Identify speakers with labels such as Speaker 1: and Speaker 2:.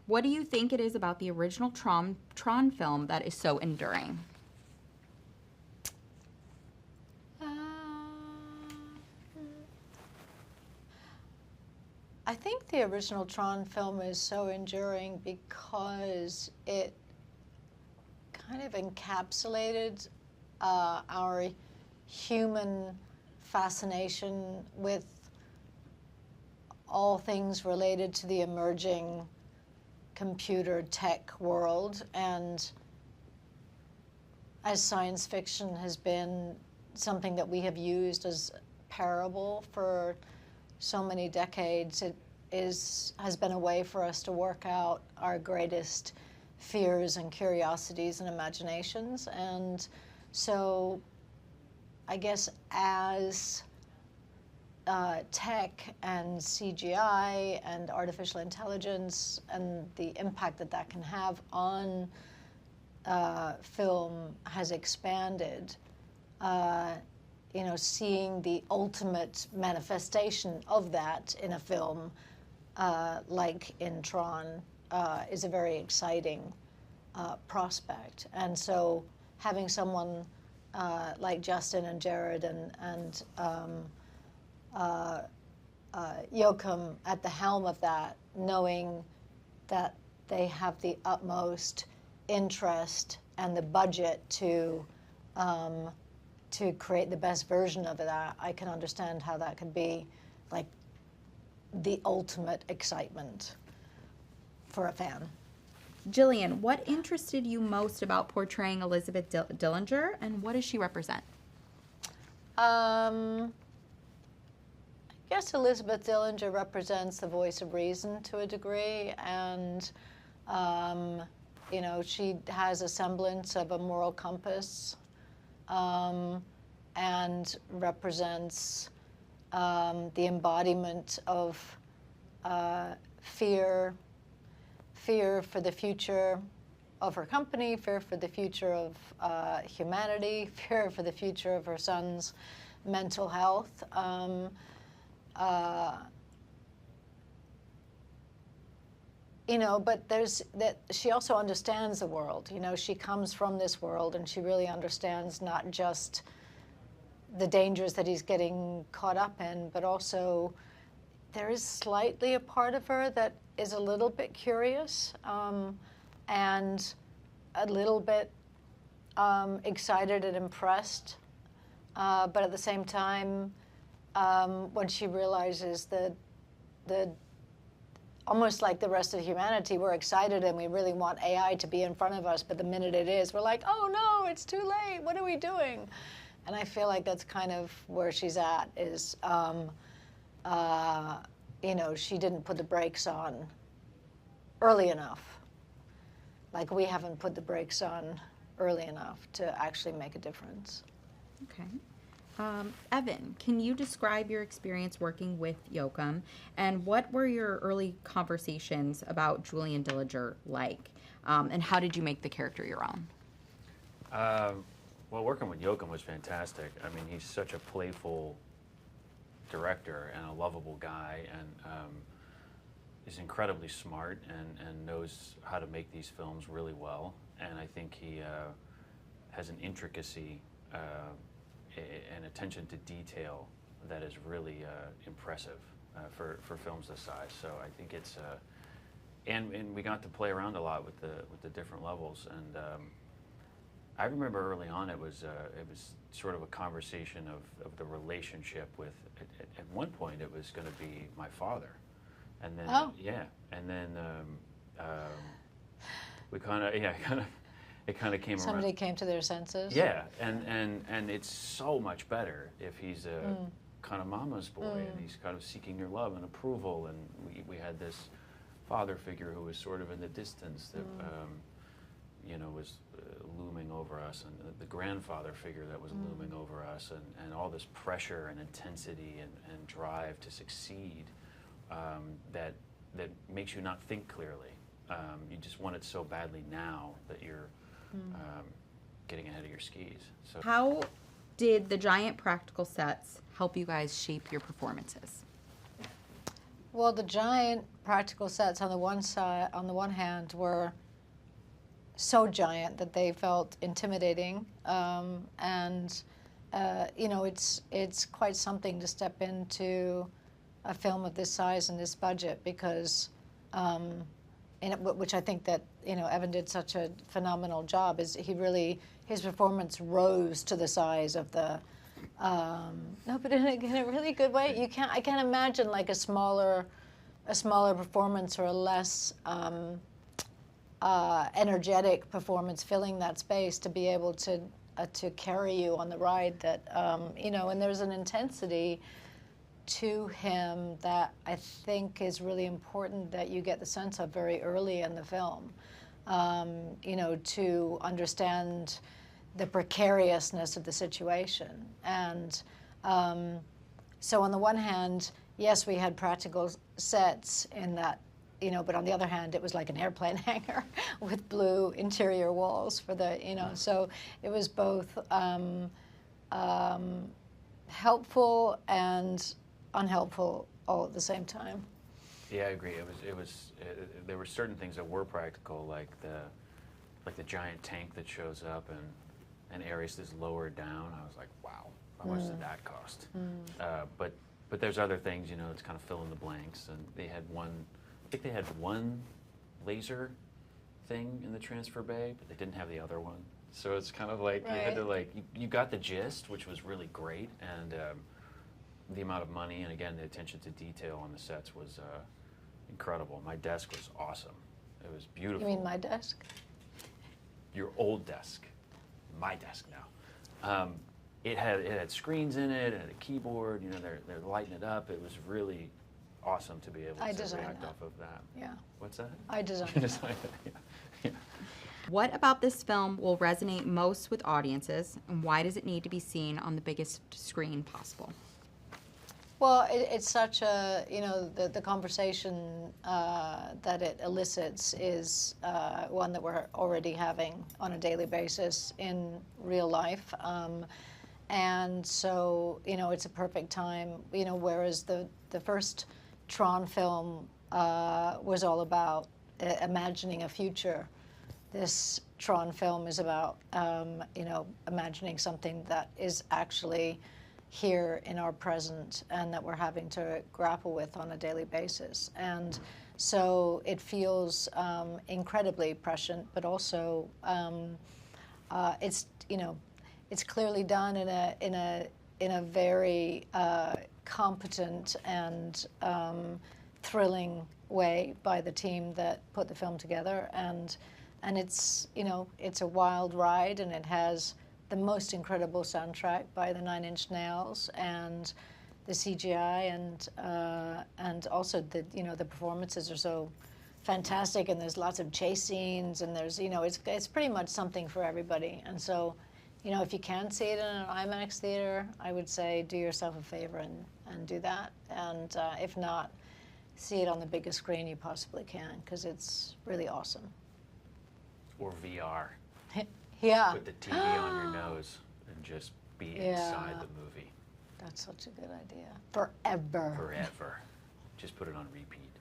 Speaker 1: What do you think it is about the original Tron film that is so enduring?
Speaker 2: I think the original Tron film is so enduring because it kind of encapsulated our human fascination with all things related to the emerging computer tech world. And as science fiction has been something that we have used as parable for so many decades, it has been a way for us to work out our greatest fears and curiosities and imaginations. And so I guess as tech and CGI and artificial intelligence and the impact that that can have on film has expanded, you know, seeing the ultimate manifestation of that in a film, like in Tron, is a very exciting prospect. And so having someone like Justin and Jared and Joachim at the helm of that, knowing that they have the utmost interest and the budget to create the best version of that, I can understand how that could be like the ultimate excitement for a fan.
Speaker 1: Gillian, what interested you most about portraying Elisabeth Dillinger, and what does she represent?
Speaker 2: I guess Elisabeth Dillinger represents the voice of reason to a degree, and you know, she has a semblance of a moral compass, and represents the embodiment of fear for the future of her company, fear for the future of humanity, fear for the future of her son's mental health. You know, but there's that she also understands the world. You know, she comes from this world, and she really understands not just the dangers that he's getting caught up in, but also there is slightly a part of her that is a little bit curious, and a little bit excited and impressed. But at the same time, when she realizes that almost like the rest of humanity, we're excited and we really want AI to be in front of us, but the minute it is, we're like, oh no, it's too late, what are we doing? And I feel like that's kind of where she's at, is, you know, she didn't put the brakes on early enough. Like, we haven't put the brakes on early enough to actually make a difference.
Speaker 1: Okay. Evan, can you describe your experience working with Joachim, and what were your early conversations about Julian Dillinger like, and how did you make the character your own?
Speaker 3: Well, working with Joachim was fantastic. I mean, he's such a playful director and a lovable guy, and he's incredibly smart and knows how to make these films really well. And I think he has an intricacy and attention to detail that is really impressive for films this size. So I think it's and we got to play around a lot with the different levels. And I remember early on it was sort of a conversation of the relationship with. At one point it was going to be my father, and then and then we kind of it kind of came around.
Speaker 2: Somebody came to their senses?
Speaker 3: Yeah, and it's so much better if he's a kind of mama's boy, and he's kind of seeking your love and approval, and we had this father figure who was sort of in the distance that, you know, was looming over us, and the grandfather figure that was looming over us, and all this pressure and intensity and drive to succeed that makes you not think clearly. You just want it so badly now that you're getting ahead of your skis. So
Speaker 1: How did the giant practical sets help you guys shape your performances?
Speaker 2: Well, the giant practical sets on the one hand, were so giant that they felt intimidating, and you know, it's quite something to step into a film of this size and this budget, because which I think that, you know, Evan did such a phenomenal job. Is his performance rose to the size of the no, but in a really good way. I can't imagine like a smaller performance or a less energetic performance filling that space to be able to carry you on the ride that, you know, and there's an intensity to him that I think is really important that you get the sense of very early in the film, you know, to understand the precariousness of the situation. And so on the one hand, yes, we had practical sets in that, you know, but on the other hand, it was like an airplane hangar with blue interior walls for the, you know, so it was both helpful and unhelpful all at the same time.
Speaker 3: Yeah, I agree. There were certain things that were practical, like the giant tank that shows up and Ares is lowered down. I was like, wow, how much did that cost? But there's other things, you know, it's kind of fill in the blanks. And they had one laser thing in the transfer bay, but they didn't have the other one. So it's kind of like,
Speaker 2: right.
Speaker 3: You had to you got the gist, which was really great. And the amount of money, and again, the attention to detail on the sets was incredible. My desk was awesome. It was beautiful.
Speaker 2: You mean my desk?
Speaker 3: Your old desk. My desk now. It had screens in it, it had a keyboard, you know, they're lighting it up. It was really awesome to be able to react off of that.
Speaker 2: Yeah.
Speaker 3: What's that?
Speaker 2: I designed
Speaker 3: You
Speaker 2: that.
Speaker 3: designed it, yeah.
Speaker 1: What about this film will resonate most with audiences, and why does it need to be seen on the biggest screen possible?
Speaker 2: Well, it's such a, you know, the conversation that it elicits is one that we're already having on a daily basis in real life. And so, you know, it's a perfect time, you know, whereas the first Tron film was all about imagining a future. This Tron film is about, you know, imagining something that is actually here in our present and that we're having to grapple with on a daily basis. And so it feels incredibly prescient, but also it's, you know, it's clearly done in a very competent and thrilling way by the team that put the film together. And it's, you know, it's a wild ride, and it has the most incredible soundtrack by the Nine Inch Nails, and the CGI, and also the, you know, the performances are so fantastic, and there's lots of chase scenes, and there's, you know, it's pretty much something for everybody. And so, you know, if you can see it in an IMAX theater, I would say do yourself a favor and do that. And if not, see it on the biggest screen you possibly can, because it's really awesome.
Speaker 3: Or VR.
Speaker 2: Yeah.
Speaker 3: Put the TV on your nose and just be inside the movie.
Speaker 2: That's such a good idea. Forever.
Speaker 3: Forever. Just put it on repeat.